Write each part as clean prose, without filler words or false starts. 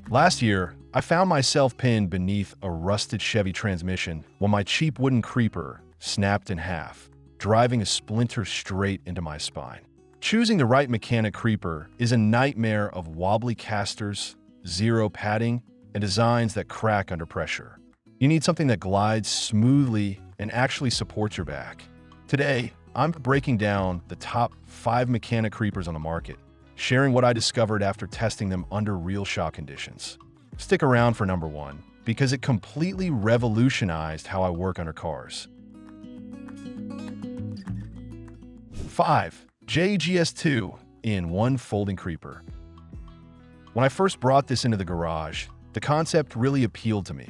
Last year, I found myself pinned beneath a rusted Chevy transmission when my cheap wooden creeper snapped in half, driving a splinter straight into my spine. Choosing the right mechanic creeper is a nightmare of wobbly casters, zero padding, and designs that crack under pressure. You need something that glides smoothly and actually supports your back. Today, I'm breaking down the top 5 mechanic creepers on the market, sharing what I discovered after testing them under real shock conditions. Stick around for number 1, because it completely revolutionized how I work under cars. 5. JEGS 2-in-1 Folding Creeper. When I first brought this into the garage, the concept really appealed to me.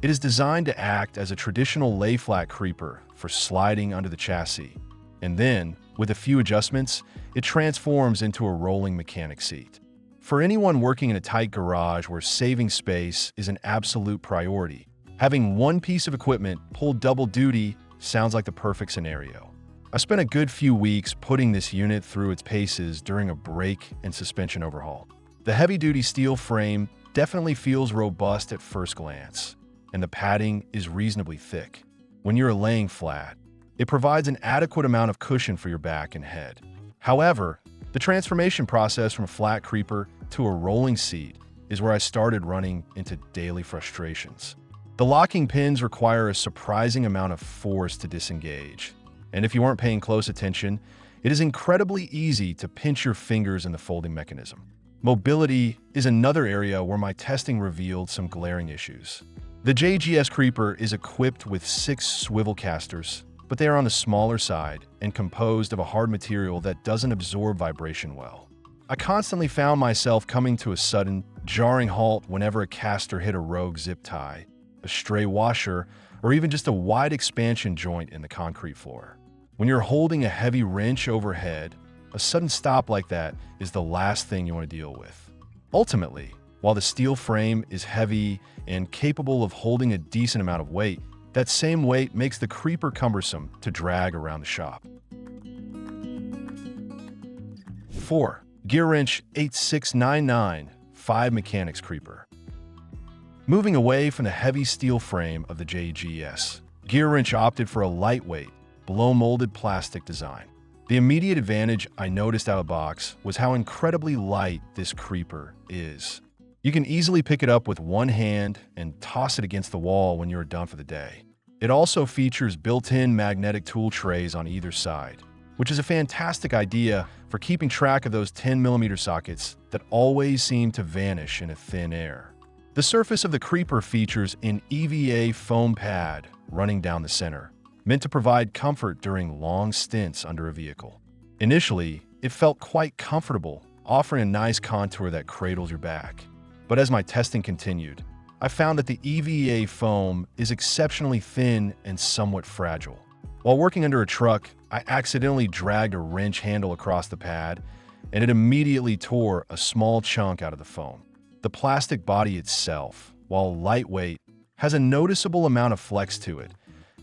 It is designed to act as a traditional lay-flat creeper for sliding under the chassis, and then, with a few adjustments, it transforms into a rolling mechanic seat. For anyone working in a tight garage where saving space is an absolute priority, having one piece of equipment pull double duty sounds like the perfect scenario. I spent a good few weeks putting this unit through its paces during a brake and suspension overhaul. The heavy-duty steel frame definitely feels robust at first glance, and the padding is reasonably thick. When you're laying flat, it provides an adequate amount of cushion for your back and head. However, the transformation process from a flat creeper to a rolling seat is where I started running into daily frustrations. The locking pins require a surprising amount of force to disengage, and if you aren't paying close attention, it is incredibly easy to pinch your fingers in the folding mechanism. Mobility is another area where my testing revealed some glaring issues. The JEGS creeper is equipped with 6 swivel casters, but they are on the smaller side and composed of a hard material that doesn't absorb vibration well. I constantly found myself coming to a sudden, jarring halt whenever a caster hit a rogue zip tie, a stray washer, or even just a wide expansion joint in the concrete floor. When you're holding a heavy wrench overhead, a sudden stop like that is the last thing you want to deal with. Ultimately, while the steel frame is heavy and capable of holding a decent amount of weight, that same weight makes the creeper cumbersome to drag around the shop. 4. GEARWRENCH 8699 5 Mechanics Creeper. Moving away from the heavy steel frame of the JEGS, GEARWRENCH opted for a lightweight, blow-molded plastic design. The immediate advantage I noticed out of the box was how incredibly light this creeper is. You can easily pick it up with one hand and toss it against the wall when you're done for the day. It also features built-in magnetic tool trays on either side, which is a fantastic idea for keeping track of those 10mm sockets that always seem to vanish in a thin air. The surface of the creeper features an EVA foam pad running down the center, meant to provide comfort during long stints under a vehicle. Initially, it felt quite comfortable, offering a nice contour that cradles your back. But as my testing continued, I found that the EVA foam is exceptionally thin and somewhat fragile. While working under a truck, I accidentally dragged a wrench handle across the pad, and it immediately tore a small chunk out of the foam. The plastic body itself, while lightweight, has a noticeable amount of flex to it,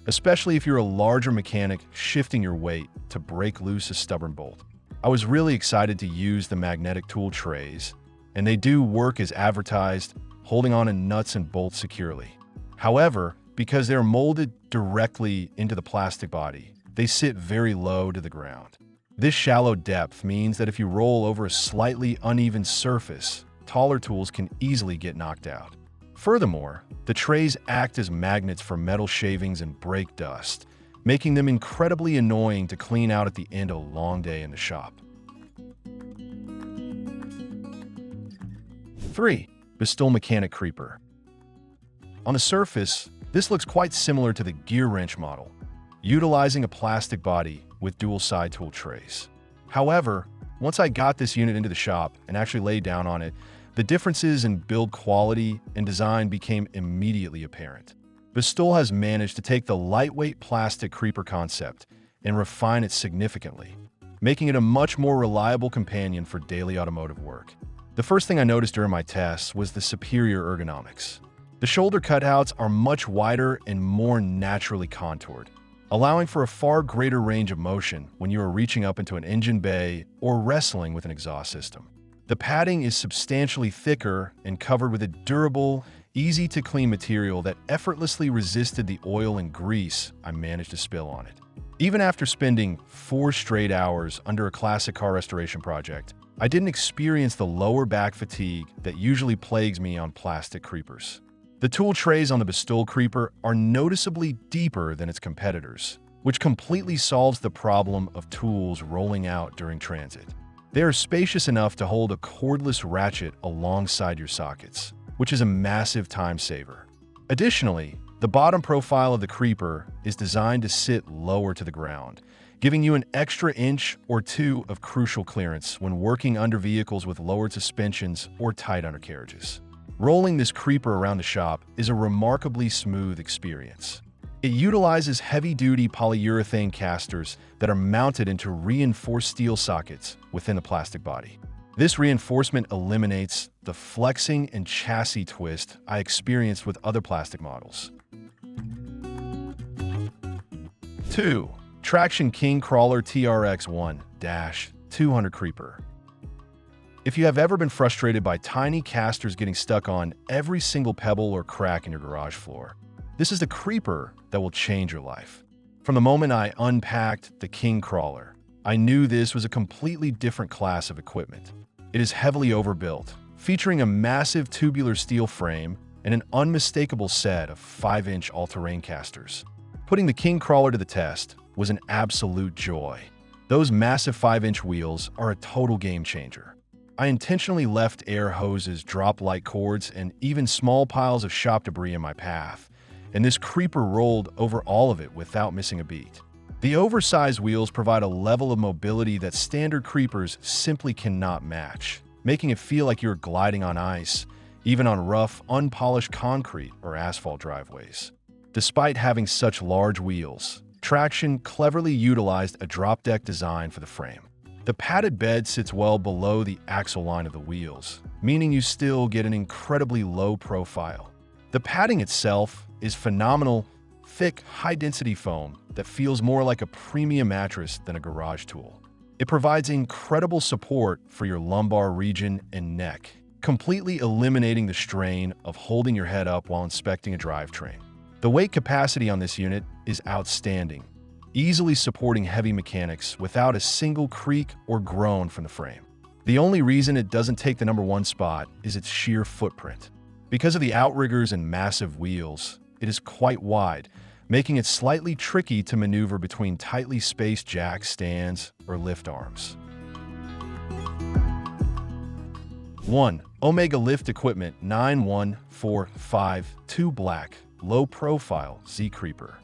especially if you're a larger mechanic shifting your weight to break loose a stubborn bolt. I was really excited to use the magnetic tool trays, and they do work as advertised, holding on to nuts and bolts securely. However, because they're molded directly into the plastic body, they sit very low to the ground. This shallow depth means that if you roll over a slightly uneven surface, taller tools can easily get knocked out. Furthermore, the trays act as magnets for metal shavings and brake dust, making them incredibly annoying to clean out at the end of a long day in the shop. 3. BESTOOL Mechanic Creeper. On the surface, this looks quite similar to the GEARWRENCH model, utilizing a plastic body with dual side tool trays. However, once I got this unit into the shop and actually laid down on it, the differences in build quality and design became immediately apparent. BESTOOL has managed to take the lightweight plastic creeper concept and refine it significantly, making it a much more reliable companion for daily automotive work. The first thing I noticed during my tests was the superior ergonomics. The shoulder cutouts are much wider and more naturally contoured, allowing for a far greater range of motion when you are reaching up into an engine bay or wrestling with an exhaust system. The padding is substantially thicker and covered with a durable, easy-to-clean material that effortlessly resisted the oil and grease I managed to spill on it. Even after spending 4 straight hours under a classic car restoration project, I didn't experience the lower back fatigue that usually plagues me on plastic creepers. The tool trays on the BESTOOL creeper are noticeably deeper than its competitors, which completely solves the problem of tools rolling out during transit. They are spacious enough to hold a cordless ratchet alongside your sockets, which is a massive time saver. Additionally, the bottom profile of the creeper is designed to sit lower to the ground, giving you an extra inch or two of crucial clearance when working under vehicles with lowered suspensions or tight undercarriages. Rolling this creeper around the shop is a remarkably smooth experience. It utilizes heavy-duty polyurethane casters that are mounted into reinforced steel sockets within the plastic body. This reinforcement eliminates the flexing and chassis twist I experienced with other plastic models. 2. Traxion King Crawler TRX 1-200 Creeper. If you have ever been frustrated by tiny casters getting stuck on every single pebble or crack in your garage floor, this is the creeper that will change your life. From the moment I unpacked the King Crawler, I knew this was a completely different class of equipment. It is heavily overbuilt, featuring a massive tubular steel frame and an unmistakable set of 5-inch all-terrain casters. Putting the King Crawler to the test was an absolute joy. Those massive 5-inch wheels are a total game changer. I intentionally left air hoses, drop-light cords, and even small piles of shop debris in my path, and this creeper rolled over all of it without missing a beat. The oversized wheels provide a level of mobility that standard creepers simply cannot match, making it feel like you're gliding on ice, even on rough, unpolished concrete or asphalt driveways. Despite having such large wheels, Traxion cleverly utilized a drop deck design for the frame. The padded bed sits well below the axle line of the wheels, meaning you still get an incredibly low profile. The padding itself is phenomenal, thick, high-density foam that feels more like a premium mattress than a garage tool. It provides incredible support for your lumbar region and neck, completely eliminating the strain of holding your head up while inspecting a drivetrain. The weight capacity on this unit is outstanding, easily supporting heavy mechanics without a single creak or groan from the frame. The only reason it doesn't take the #1 spot is its sheer footprint. Because of the outriggers and massive wheels, it is quite wide, making it slightly tricky to maneuver between tightly spaced jack stands or lift arms. 1. Omega Lift Equipment 91452 Black Low Profile Z Creeper.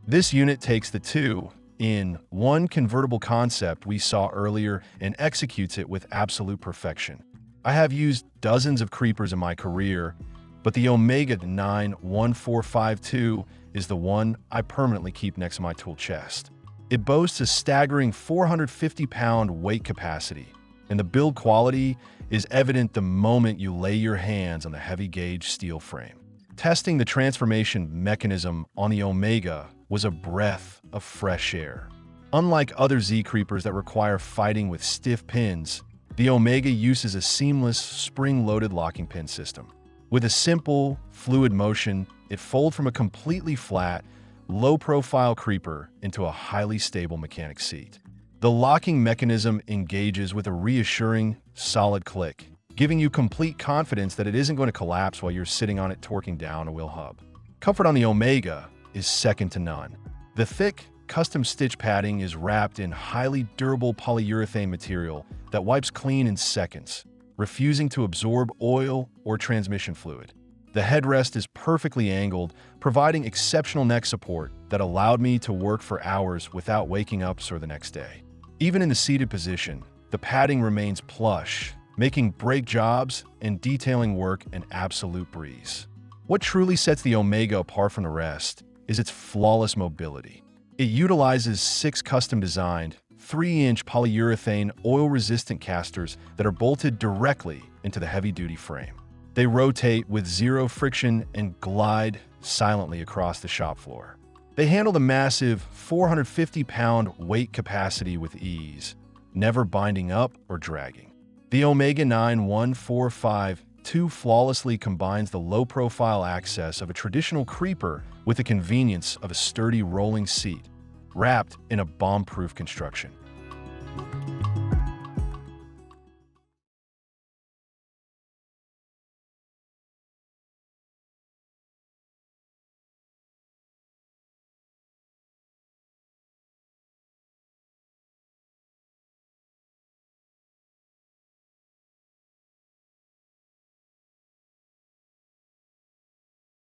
This unit takes the 2-in-1 convertible concept we saw earlier and executes it with absolute perfection. I have used dozens of creepers in my career, but the Omega 91452 is the one I permanently keep next to my tool chest. It boasts a staggering 450-pound weight capacity, and the build quality is evident the moment you lay your hands on the heavy-gauge steel frame. Testing the transformation mechanism on the Omega was a breath of fresh air. Unlike other Z Creepers that require fighting with stiff pins, the Omega uses a seamless, spring-loaded locking pin system. With a simple, fluid motion, it folds from a completely flat, low-profile creeper into a highly stable mechanic seat. The locking mechanism engages with a reassuring, solid click, giving you complete confidence that it isn't going to collapse while you're sitting on it torquing down a wheel hub. Comfort on the Omega is second to none. The thick, custom-stitch padding is wrapped in highly durable polyurethane material that wipes clean in seconds, refusing to absorb oil or transmission fluid. The headrest is perfectly angled, providing exceptional neck support that allowed me to work for hours without waking up sore the next day. Even in the seated position, the padding remains plush, making brake jobs and detailing work an absolute breeze. What truly sets the Omega apart from the rest is its flawless mobility. It utilizes 6 custom-designed, 3-inch polyurethane oil-resistant casters that are bolted directly into the heavy-duty frame. They rotate with zero friction and glide silently across the shop floor. They handle the massive 450-pound weight capacity with ease, never binding up or dragging. The Omega 91452 flawlessly combines the low-profile access of a traditional creeper with the convenience of a sturdy rolling seat, wrapped in a bomb-proof construction.